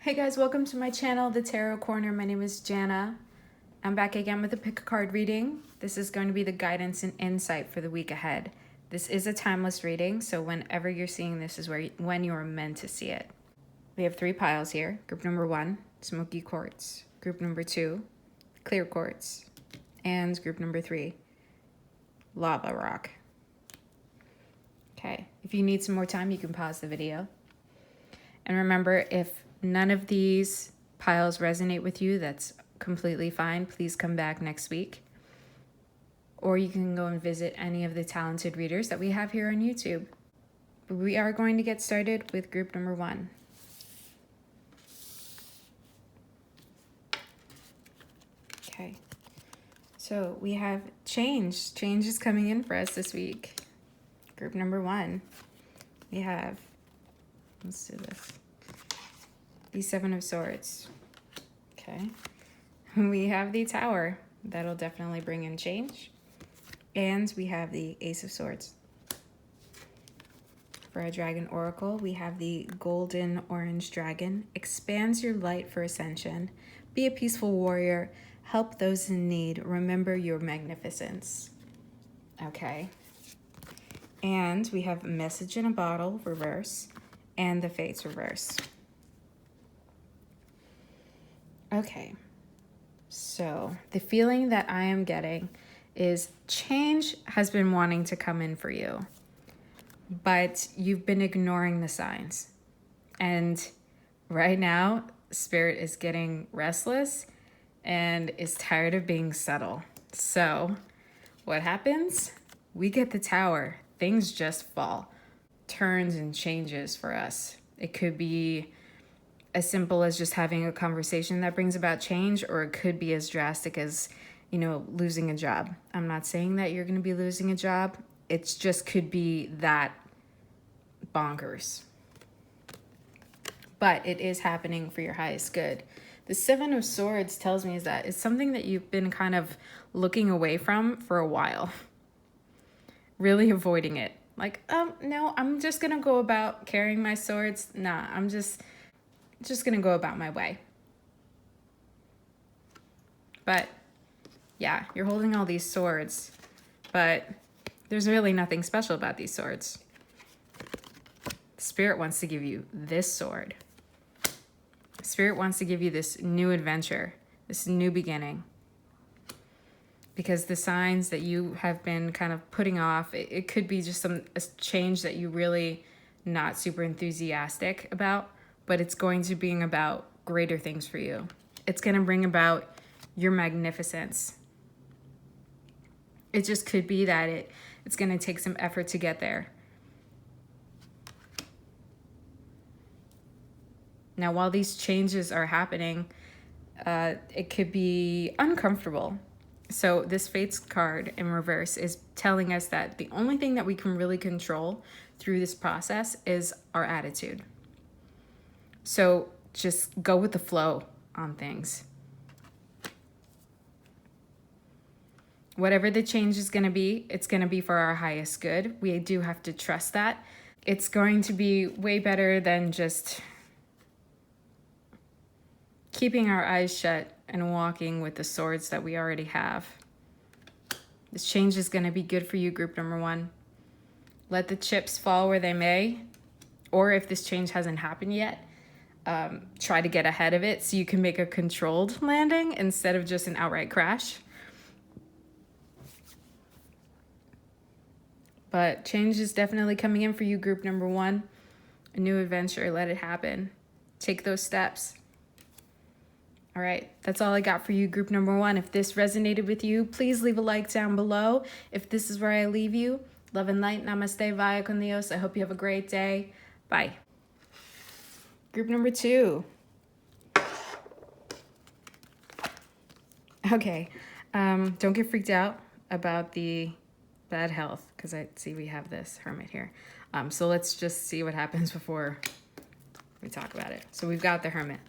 Hey guys, welcome to my channel, The Tarot Corner. My name is Jana. I'm back again with a pick a card reading. This is going to be the guidance and insight for the week ahead. This is a timeless reading, so whenever you're seeing this is when you are meant to see it. We have 3 piles here. Group number 1, smoky quartz. Group number 2, clear quartz. And group number 3, lava rock. Okay, if you need some more time, you can pause the video. And remember, if none of these piles resonate with you, that's completely fine. Please come back next week. Or you can go and visit any of the talented readers that we have here on YouTube. But we are going to get started with group number 1. Okay, so we have change. Change is coming in for us this week. Group number 1, we have, let's do this, the 7 of Swords. Okay, we have the Tower. That'll definitely bring in change. And we have the Ace of Swords. For our Dragon Oracle, we have the Golden Orange Dragon. Expands your light for ascension. Be a peaceful warrior. Help those in need. Remember your magnificence. Okay. And we have Message in a Bottle, reverse, and the Fates, reverse. Okay, so the feeling that I am getting is change has been wanting to come in for you, but you've been ignoring the signs. And right now, Spirit is getting restless and is tired of being subtle. So what happens? We get the Tower. Things just fall. Turns and changes for us. It could be as simple as just having a conversation that brings about change, or it could be as drastic as, losing a job. I'm not saying that you're going to be losing a job. It just could be that bonkers. But it is happening for your highest good. The 7 of Swords tells me is that it's something that you've been kind of looking away from for a while. Really avoiding it. Like, no, I'm just going to go about carrying my swords. Nah, I'm just going to go about my way. But yeah, you're holding all these swords, but there's really nothing special about these swords. Spirit wants to give you this sword. Spirit wants to give you this new adventure, this new beginning. Because the signs that you have been kind of putting off, it could be just a change that you really not super enthusiastic about, but it's going to bring about greater things for you. It's going to bring about your magnificence. It just could be that it's going to take some effort to get there. Now, while these changes are happening, it could be uncomfortable. So this Fates card in reverse is telling us that the only thing that we can really control through this process is our attitude. So just go with the flow on things. Whatever the change is going to be, it's going to be for our highest good. We do have to trust that. It's going to be way better than just keeping our eyes shut and walking with the swords that we already have. This change is going to be good for you, group number 1. Let the chips fall where they may, or if this change hasn't happened yet, try to get ahead of it so you can make a controlled landing instead of just an outright crash. But change is definitely coming in for you, group number 1. A new adventure, let it happen. Take those steps. All right, that's all I got for you, group number 1. If this resonated with you, please leave a like down below. If this is where I leave you, love and light, namaste, vaya con Dios. I hope you have a great day. Bye. Group number 2. Okay, don't get freaked out about the bad health, because I see we have this Hermit here. So let's just see what happens before we talk about it. So we've got the Hermit.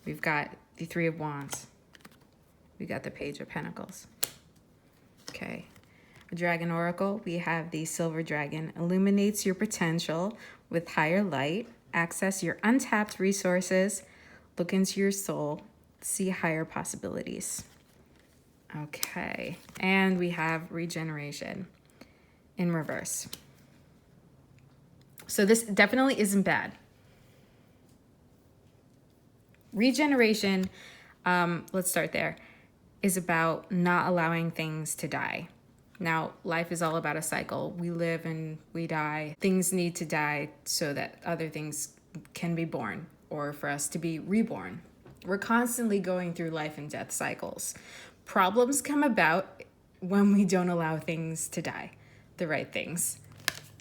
We've got the 3 of Wands. We got the Page of Pentacles. Okay. A Dragon Oracle. We have the Silver Dragon. Illuminates your potential with higher light. access your untapped resources, look into your soul, see higher possibilities. Okay, and we have regeneration in reverse. So this definitely isn't bad. Regeneration, let's start there, is about not allowing things to die. Now, life is all about a cycle. We live and we die. Things need to die so that other things can be born, or for us to be reborn. We're constantly going through life and death cycles. Problems come about when we don't allow things to die, the right things.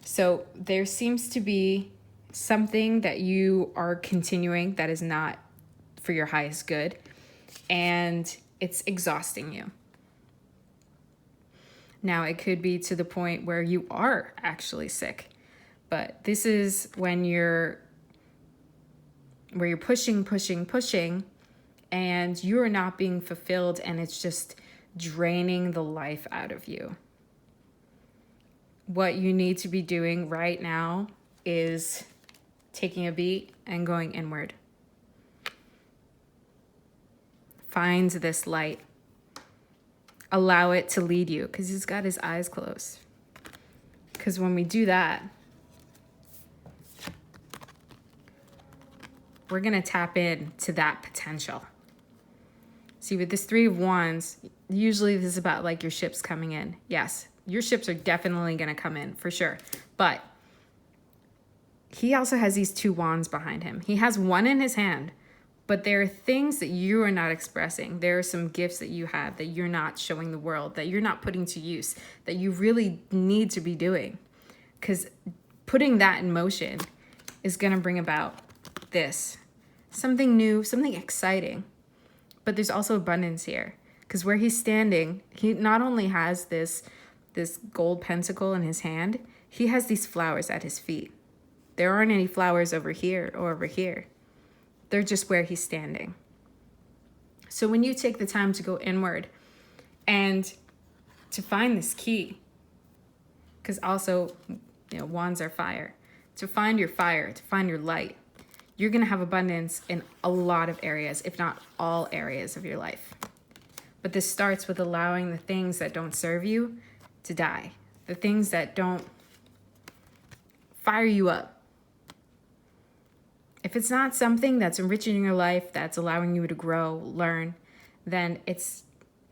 So there seems to be something that you are continuing that is not for your highest good, and it's exhausting you. Now, it could be to the point where you are actually sick, but this is when you're pushing, and you're not being fulfilled, and it's just draining the life out of you. What you need to be doing right now is taking a beat and going inward. Find this light. Allow it to lead you, because he's got his eyes closed. Because when we do that, we're going to tap into that potential. See, with this 3 of Wands, usually this is about like your ships coming in. Yes, your ships are definitely going to come in for sure. But he also has these 2 wands behind him. He has one in his hand, but there are things that you are not expressing. There are some gifts that you have that you're not showing the world, that you're not putting to use, that you really need to be doing. Because putting that in motion is going to bring about this. Something new, something exciting. But there's also abundance here. Because where he's standing, he not only has this gold pentacle in his hand, he has these flowers at his feet. There aren't any flowers over here or over here. They're just where he's standing. So when you take the time to go inward and to find this key, because also, wands are fire, to find your fire, to find your light, you're going to have abundance in a lot of areas, if not all areas of your life. But this starts with allowing the things that don't serve you to die, the things that don't fire you up. If it's not something that's enriching your life, that's allowing you to grow, learn, then it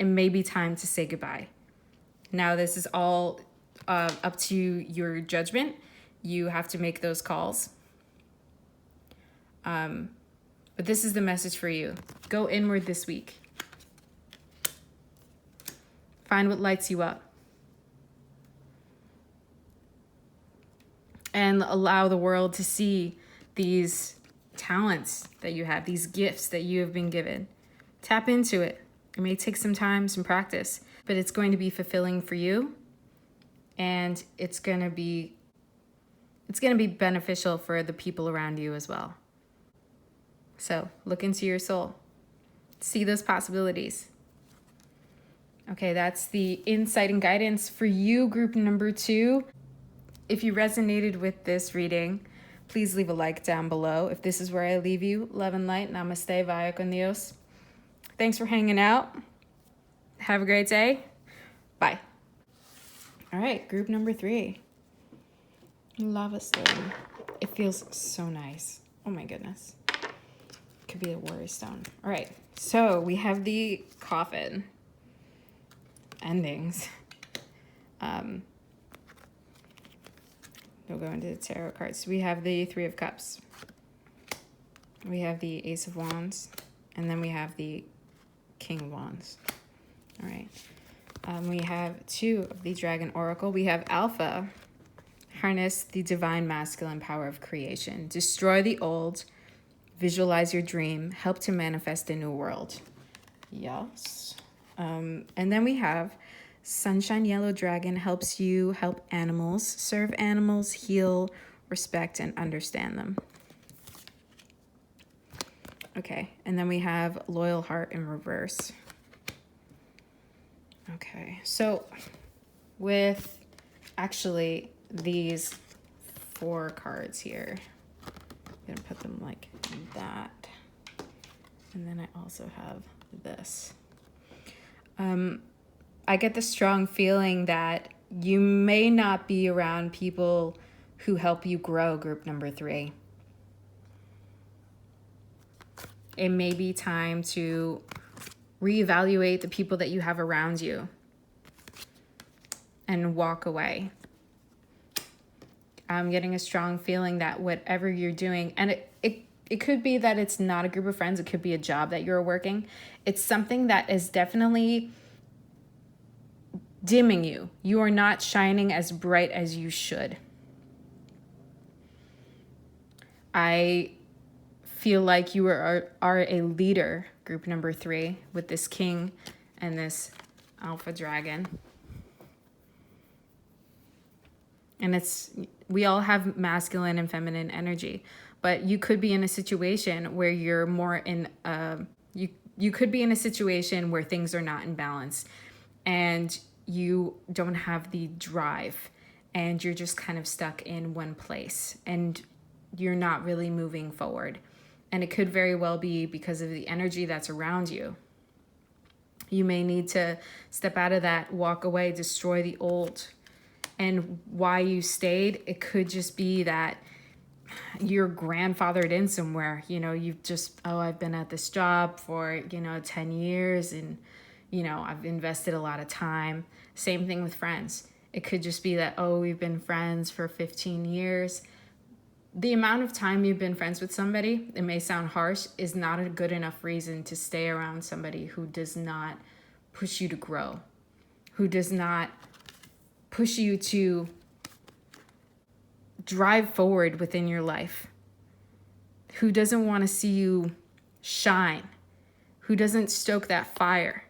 may be time to say goodbye. Now, this is all up to your judgment. You have to make those calls. But this is the message for you. Go inward this week. Find what lights you up. And allow the world to see these talents that you have, these gifts that you have been given. Tap into it. It may take some time, some practice, but it's going to be fulfilling for you, and it's going to be beneficial for the people around you as well. So look into your soul. See those possibilities. Okay, that's the insight and guidance for you, group number 2. If you resonated with this reading, please leave a like down below. If this is where I leave you, love and light. Namaste, Vaya con Dios. Thanks for hanging out. Have a great day. Bye. All right, group number 3. Lava stone. It feels so nice. Oh my goodness. Could be a worry stone. All right, so we have the coffin endings. We'll go into the tarot cards. We have the 3 of Cups. We have the Ace of Wands. And then we have the King of Wands. All right. We have 2 of the Dragon Oracle. We have Alpha. Harness the divine masculine power of creation. Destroy the old. Visualize your dream. Help to manifest a new world. Yes. And then we have Sunshine Yellow Dragon. Helps you help animals, serve animals, heal, respect, and understand them. Okay, and then we have Loyal Heart in reverse. Okay, so with actually these 4 cards here, I'm gonna put them like that. And then I also have this. I get the strong feeling that you may not be around people who help you grow, group number 3. It may be time to reevaluate the people that you have around you and walk away. I'm getting a strong feeling that whatever you're doing, and it could be that it's not a group of friends, it could be a job that you're working. It's something that is definitely dimming you. You are not shining as bright as you should. I feel like you are a leader, group number 3, with this king and this alpha dragon. And we all have masculine and feminine energy, but you could be in a situation where you're more in you could be in a situation where things are not in balance and you don't have the drive and you're just kind of stuck in one place and you're not really moving forward. And it could very well be because of the energy that's around you. You may need to step out of that, walk away, destroy the old. And why you stayed, it could just be that you're grandfathered in somewhere. You've just, I've been at this job for, 10 years and, I've invested a lot of time. Same thing with friends. It could just be that, we've been friends for 15 years. The amount of time you've been friends with somebody, it may sound harsh, is not a good enough reason to stay around somebody who does not push you to grow, who does not push you to drive forward within your life, who doesn't want to see you shine, who doesn't stoke that fire.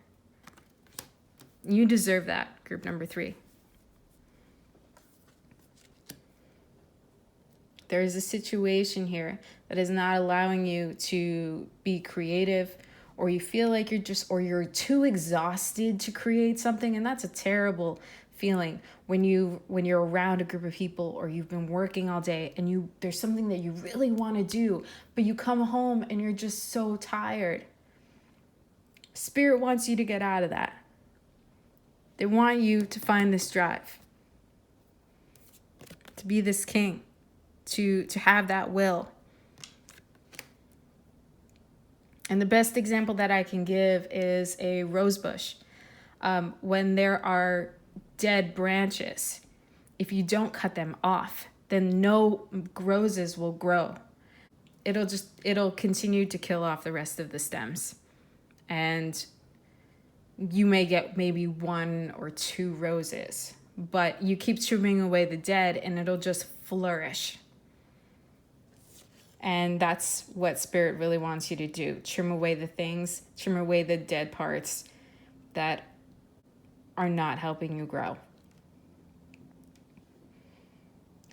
You deserve that, group number 3. There is a situation here that is not allowing you to be creative, or you feel like you're too exhausted to create something. And that's a terrible feeling when you're around a group of people, or you've been working all day and there's something that you really want to do, but you come home and you're just so tired. Spirit wants you to get out of that. They want you to find this drive, to be this king, to have that will. And the best example that I can give is a rose bush. When there are dead branches, if you don't cut them off, then no roses will grow. It'll continue to kill off the rest of the stems. And you may get maybe 1 or 2 roses, but you keep trimming away the dead and it'll just flourish. And that's what Spirit really wants you to do. Trim away the things, trim away the dead parts that are not helping you grow.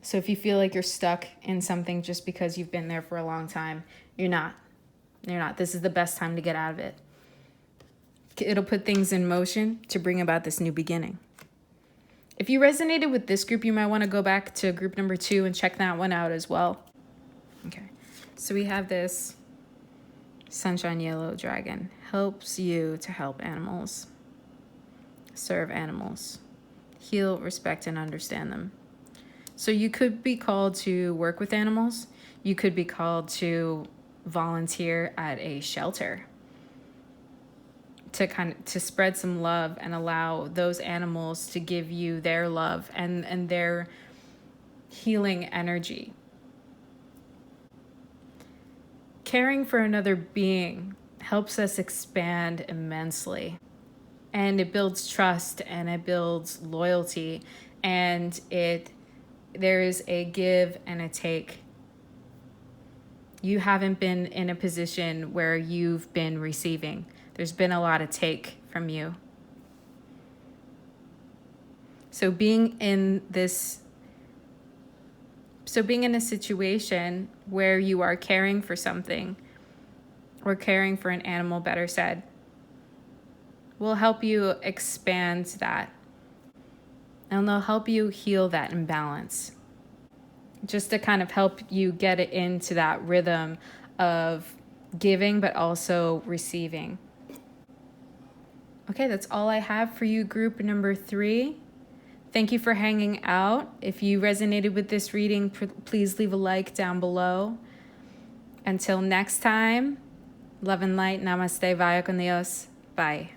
So if you feel like you're stuck in something just because you've been there for a long time, you're not. You're not. This is the best time to get out of it. It'll put things in motion to bring about this new beginning. If you resonated with this group, you might want to go back to group number 2 and check that one out as well. Okay, so we have this Sunshine Yellow Dragon. Helps you to help animals, serve animals, heal, respect, and understand them. So you could be called to work with animals. You could be called to volunteer at a shelter to spread some love and allow those animals to give you their love and their healing energy. Caring for another being helps us expand immensely. And it builds trust and it builds loyalty, and there is a give and a take. You haven't been in a position where you've been receiving. There's been a lot of take from you. So being in a situation where you are caring for something, or caring for an animal, better said, will help you expand that. And they'll help you heal that imbalance. just to kind of help you get it into that rhythm of giving, but also receiving. Okay, that's all I have for you, group number 3. Thank you for hanging out. If you resonated with this reading, please leave a like down below. Until next time, love and light. Namaste. Vaya con Dios. Bye.